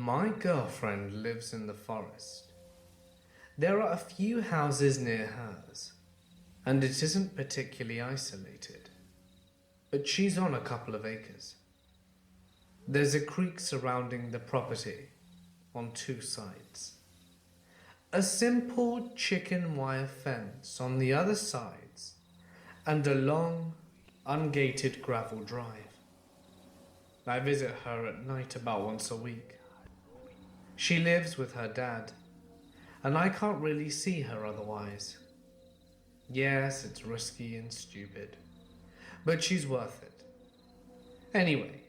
My girlfriend lives in the forest. There are a few houses near hers, and it isn't particularly isolated. But she's on a couple of acres. There's a creek surrounding the property on two sides. A simple chicken wire fence on the other sides, and a long, ungated gravel drive. I visit her at night about once a week. She lives with her dad, and I can't really see her otherwise. Yes, it's risky and stupid, but she's worth it. Anyway,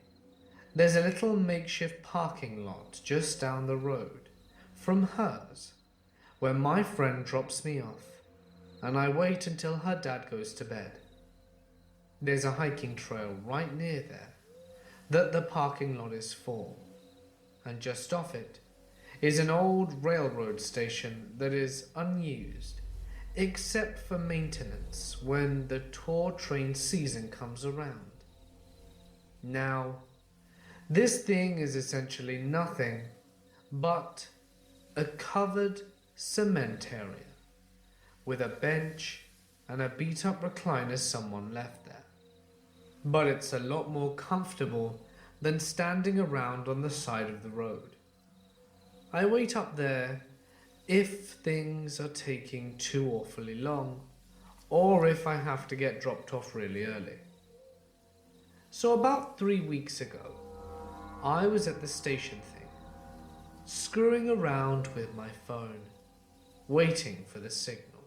there's a little makeshift parking lot just down the road from hers, where my friend drops me off, and I wait until her dad goes to bed. There's a hiking trail right near there that the parking lot is for, and just off it is an old railroad station that is unused except for maintenance when the tour train season comes around. Now, this thing is essentially nothing but a covered cement area with a bench and a beat-up recliner someone left there. But it's a lot more comfortable than standing around on the side of the road. I wait up there if things are taking too awfully long, or if I have to get dropped off really early. So about 3 weeks ago, I was at the station thing, screwing around with my phone, waiting for the signal,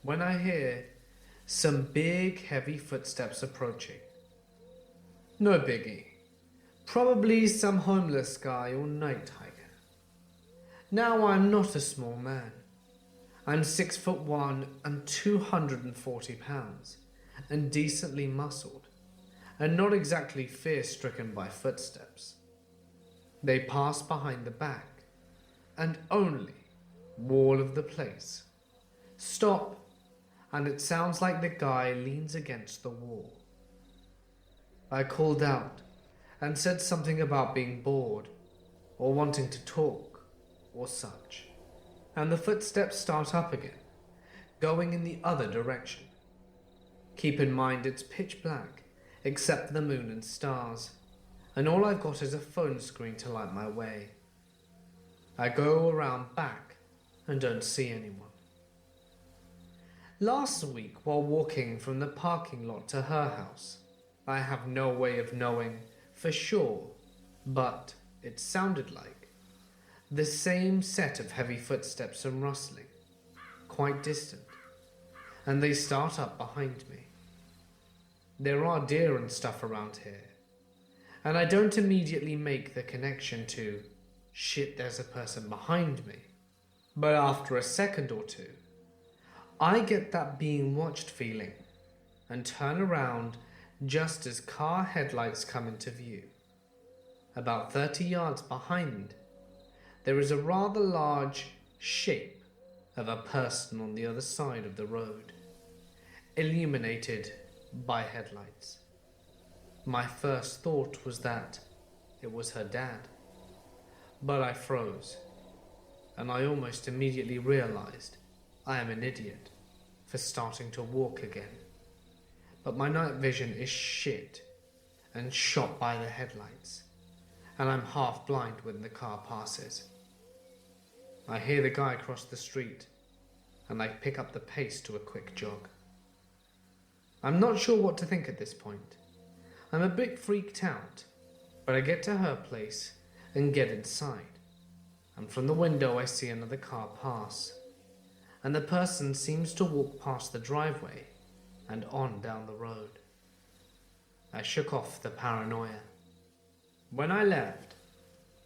when I hear some big heavy footsteps approaching. No biggie, probably some homeless guy or night hiker. Now I'm not a small man. I'm 6'1" and 240 pounds, and decently muscled, and not exactly fear-stricken by footsteps. They pass behind the back, and only wall of the place. Stop, and it sounds like the guy leans against the wall. I called out and said something about being bored, or wanting to talk, or such, and the footsteps start up again, going in the other direction. Keep in mind it's pitch black, except for the moon and stars, and all I've got is a phone screen to light my way. I go around back and don't see anyone. Last week, while walking from the parking lot to her house, I have no way of knowing for sure, but it sounded like the same set of heavy footsteps and rustling, quite distant, and they start up behind me. There are deer and stuff around here, and I don't immediately make the connection to, shit, there's a person behind me. But after a second or two, I get that being watched feeling and turn around just as car headlights come into view. About 30 yards behind, there is a rather large shape of a person on the other side of the road, illuminated by headlights. My first thought was that it was her dad, but I froze, and I almost immediately realized I am an idiot for starting to walk again. But my night vision is shit and shot by the headlights, and I'm half blind when the car passes. I hear the guy cross the street, and I pick up the pace to a quick jog. I'm not sure what to think at this point. I'm a bit freaked out, but I get to her place and get inside, and from the window I see another car pass, and the person seems to walk past the driveway and on down the road. I shook off the paranoia. When I left,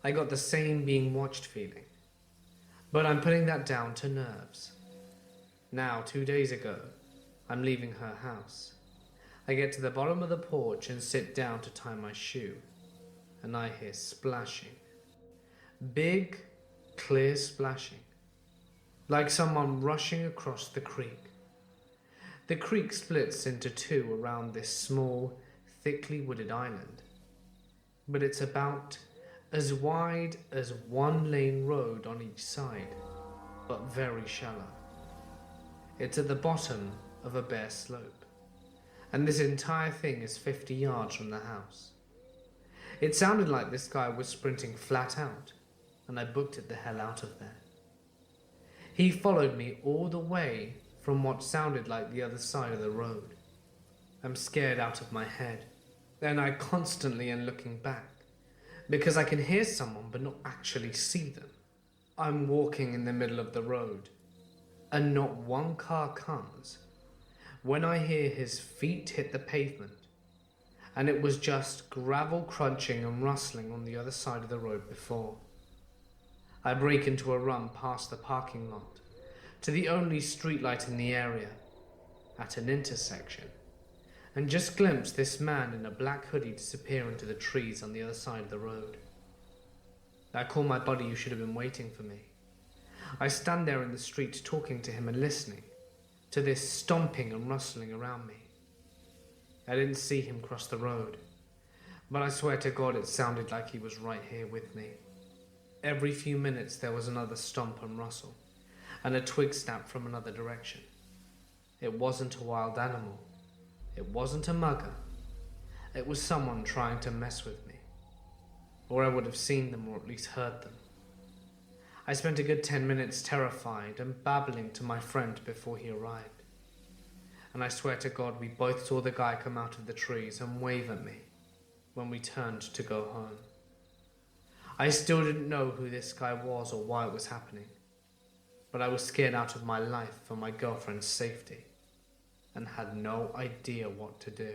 I got the same being watched feeling, but I'm putting that down to nerves. Now, 2 days ago, I'm leaving her house. I get to the bottom of the porch and sit down to tie my shoe, and I hear splashing. Big, clear splashing, like someone rushing across the creek. The creek splits into two around this small, thickly wooded island, but it's about as wide as one-lane road on each side, but very shallow. It's at the bottom of a bare slope, and this entire thing is 50 yards from the house. It sounded like this guy was sprinting flat out, and I booked it the hell out of there. He followed me all the way from what sounded like the other side of the road. I'm scared out of my head, and I constantly am looking back, because I can hear someone but not actually see them. I'm walking in the middle of the road, and not one car comes, when I hear his feet hit the pavement, and it was just gravel crunching and rustling on the other side of the road before. I break into a run past the parking lot, to the only streetlight in the area, at an intersection, and just glimpse this man in a black hoodie disappear into the trees on the other side of the road. I call my buddy who should have been waiting for me. I stand there in the street talking to him and listening to this stomping and rustling around me. I didn't see him cross the road, but I swear to God it sounded like he was right here with me. Every few minutes there was another stomp and rustle, and a twig snap from another direction. It wasn't a wild animal. It wasn't a mugger. It was someone trying to mess with me. Or I would have seen them or at least heard them. I spent a good 10 minutes terrified and babbling to my friend before he arrived. And I swear to God we both saw the guy come out of the trees and wave at me when we turned to go home. I still didn't know who this guy was or why it was happening, but I was scared out of my life for my girlfriend's safety and had no idea what to do.